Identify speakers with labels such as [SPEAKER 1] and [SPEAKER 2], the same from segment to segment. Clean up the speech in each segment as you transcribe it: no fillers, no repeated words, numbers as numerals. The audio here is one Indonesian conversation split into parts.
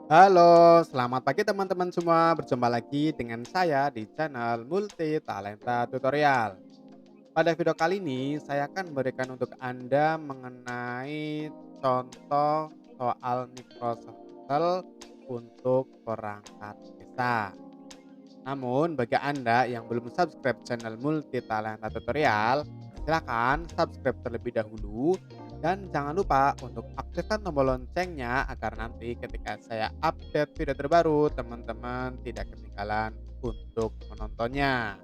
[SPEAKER 1] Halo, selamat pagi teman-teman semua. Berjumpa lagi dengan saya di channel Multi Talenta Tutorial. Pada video kali ini, saya akan memberikan untuk Anda mengenai contoh soal Microsoft Excel untuk perangkat desa. Namun, bagi Anda yang belum subscribe channel Multi Talenta Tutorial, silakan subscribe terlebih dahulu dan jangan lupa untuk aktifkan tombol loncengnya agar nanti ketika saya update video terbaru, teman-teman tidak ketinggalan untuk menontonnya.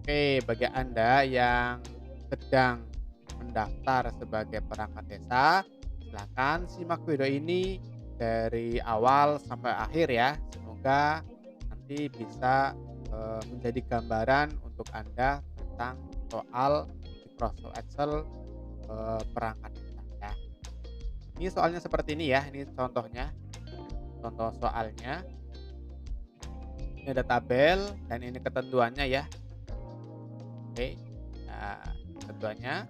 [SPEAKER 1] Oke, bagi Anda yang sedang mendaftar sebagai perangkat desa, silakan simak video ini dari awal sampai akhir ya. Semoga nanti bisa menjadi gambaran untuk Anda tentang soal Microsoft Excel perangkat desa ya. Ini soalnya seperti ini ya, ini contohnya, contoh soalnya. Ini ada tabel dan ini ketentuannya ya. Oke. Nah, ketentuannya.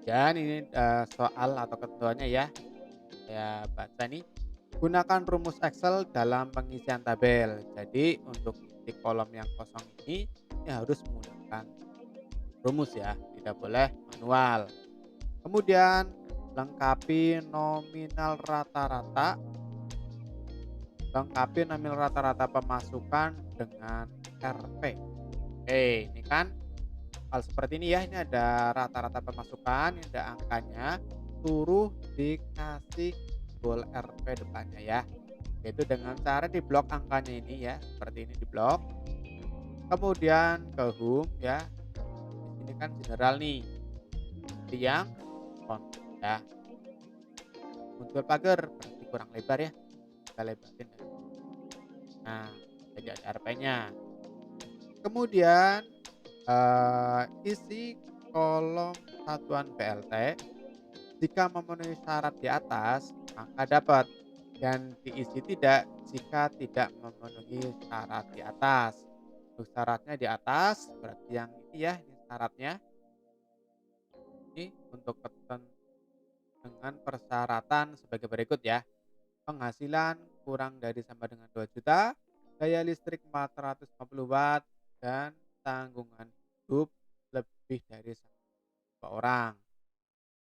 [SPEAKER 1] Dan ini, soal atau ketentuannya ya, saya baca nih, gunakan rumus Excel dalam pengisian tabel. Jadi untuk isi kolom yang kosong ini harus menggunakan rumus ya, tidak boleh manual. Kemudian lengkapi nominal rata-rata, pemasukan dengan RP. Oke, ini kan hal seperti ini ya, ini ada rata-rata pemasukan, ini ada angkanya, suruh dikasih simbol RP depannya ya. Yaitu dengan cara diblok angkanya ini ya, seperti ini diblok. Kemudian ke home ya, di sini kan general nih, yang font ya. Muncul pagar berarti kurang lebar ya, kita lebarin ya. Nah, jadi ada RP-nya. Kemudian isi kolom satuan BLT. Jika memenuhi syarat di atas, maka dapat, dan diisi tidak jika tidak memenuhi syarat di atas. Untuk syaratnya di atas, berarti yang ini ya, ini syaratnya. Ini untuk dengan persyaratan sebagai berikut ya. Penghasilan kurang dari sama dengan 2 juta, daya listrik 450 watt, dan tanggungan hidup lebih dari satu orang.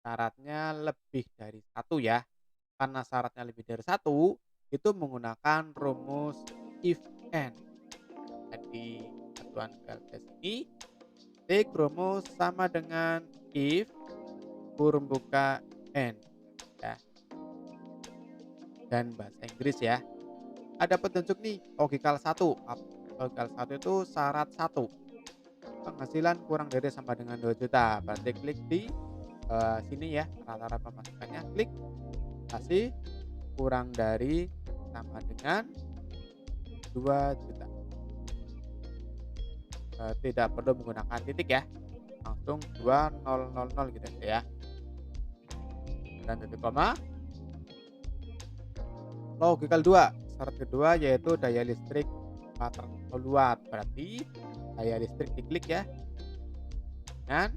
[SPEAKER 1] Syaratnya lebih dari satu ya. Karena syaratnya lebih dari satu, itu menggunakan rumus if and. Jadi satuan PLT ini tik rumus sama dengan if kurung buka and ya. Dan bahasa Inggris ya. Ada petunjuk nih, logikal satu. Logikal satu itu syarat satu. Penghasilan kurang dari sama dengan 2 juta. Berarti klik di sini ya, rata-rata pemasukannya, klik kasih kurang dari sama dengan 2 juta. Tidak perlu menggunakan titik ya, langsung 2000 gitu aja ya. Dan titik koma. Logikal 2, syarat kedua yaitu daya listrik 450 watt. Berarti daya listrik diklik ya dengan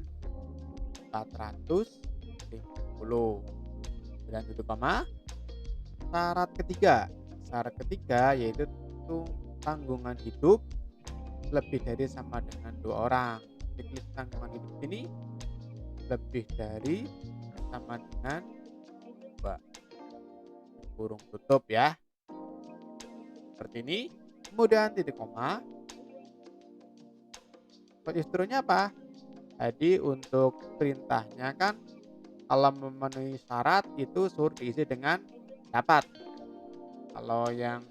[SPEAKER 1] 450. Dan titik koma. Syarat ketiga yaitu tanggungan hidup lebih dari sama dengan 2 orang. Diklik tanggungan hidup ini lebih dari sama dengan 2. Kurung tutup ya. Seperti ini. Kemudian titik koma. Instruksinya apa? Jadi untuk perintahnya kan kalau memenuhi syarat itu suruh diisi dengan dapat. Kalau yang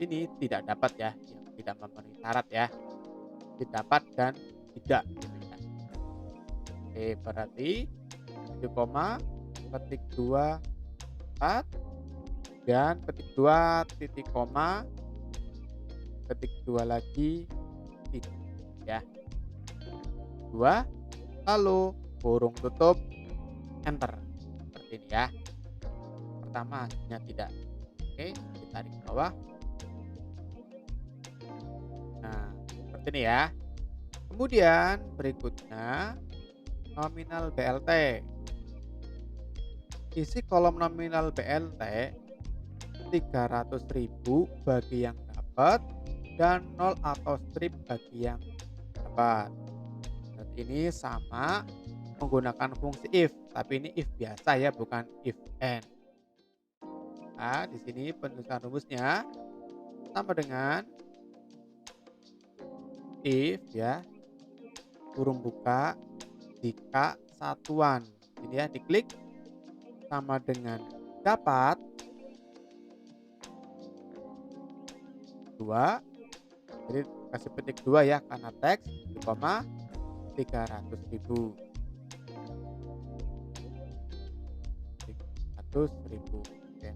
[SPEAKER 1] ini tidak dapat ya, yang tidak memenuhi syarat ya. Dapat dan tidak gitu ya. Oke, berarti titik koma, ketik 2 4, dan ketik 2 titik koma, ketik 2 lagi titik ya. 2 lalu kurung tutup enter. Seperti ini ya. Pertama hasilnya tidak. Oke, kita tarik ke bawah. Nah, seperti ini ya. Kemudian berikutnya nominal BLT. Isi kolom nominal BLT 300.000 bagi yang dapat dan 0 atau strip bagi yang dapat. Dan ini sama menggunakan fungsi if, tapi ini if biasa ya, bukan if and. Nah, di sini penulisan rumusnya sama dengan if ya, kurung buka, jika satuan. Ini ya, diklik sama dengan dapat 2. Jadi kasih petik 2 ya, karena teks di koma 300.000. 300.000. Oke,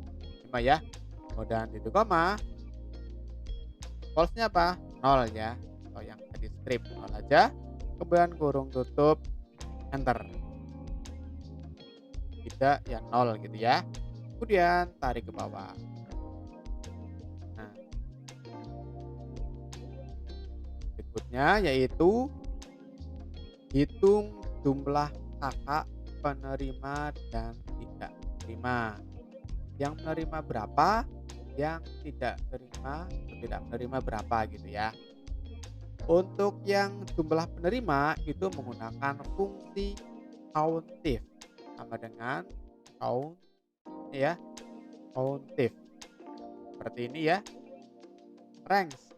[SPEAKER 1] 5 ya. Kemudian titik koma. False-nya apa? 0 ya. Atau yang tadi strip 0 aja. Kemudian kurung tutup, enter. Tidak ya 0 gitu ya. Kemudian tarik ke bawah. Nah, berikutnya yaitu hitung jumlah kakak penerima dan tidak menerima. Yang menerima berapa, yang tidak menerima berapa gitu ya. Untuk yang jumlah penerima itu menggunakan fungsi countif sama dengan count ya, countif. Seperti ini ya. Ranks,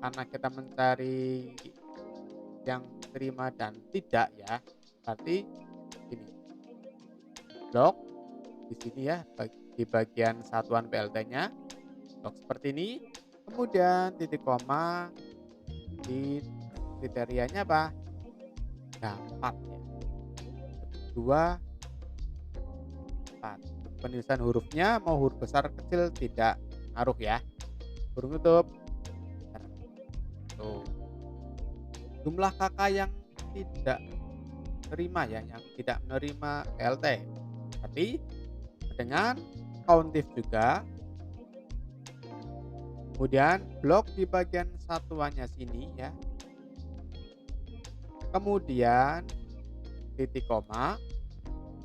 [SPEAKER 1] karena kita mencari yang terima dan tidak ya. Berarti ini blok di sini ya, di bagian satuan PLT-nya. Blok seperti ini. Kemudian titik koma di kriterianya apa? Dapat ya. 2, 4. Penulisan hurufnya mau huruf besar kecil tidak ngaruh ya. Kurung tutup. Tuh. Jumlah kakak yang tidak menerima ya, yang tidak menerima PLT. Tapi dengan countif juga. Kemudian blok di bagian satuannya sini ya. Kemudian titik koma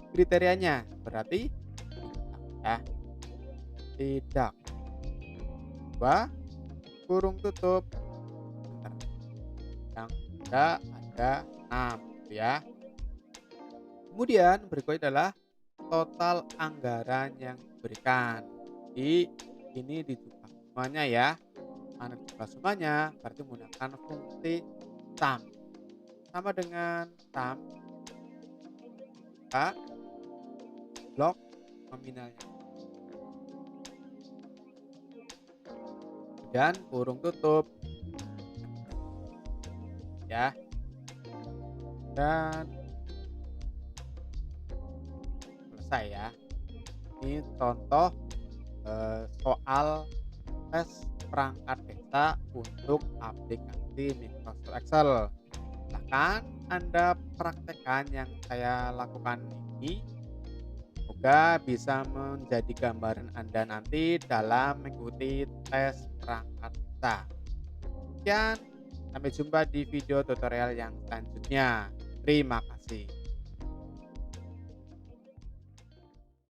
[SPEAKER 1] kriterianya berarti ya, tidak. 2 kurung tutup, yang ada 6 gitu ya. Kemudian berikutnya adalah total anggaran yang diberikan. Jadi ini dijumlah semuanya ya. Mana jumlah semuanya berarti menggunakan fungsi sum. Sama dengan sum buka blok nominalnya. Dan kurung tutup ya. Dan selesai ya. Ini contoh soal tes perangkat desa untuk aplikasi Microsoft Excel. Silahkan Anda praktekkan yang saya lakukan ini. Semoga bisa menjadi gambaran Anda nanti dalam mengikuti tes perangkat desa. Sekian, sampai jumpa di video tutorial yang selanjutnya. Terima kasih.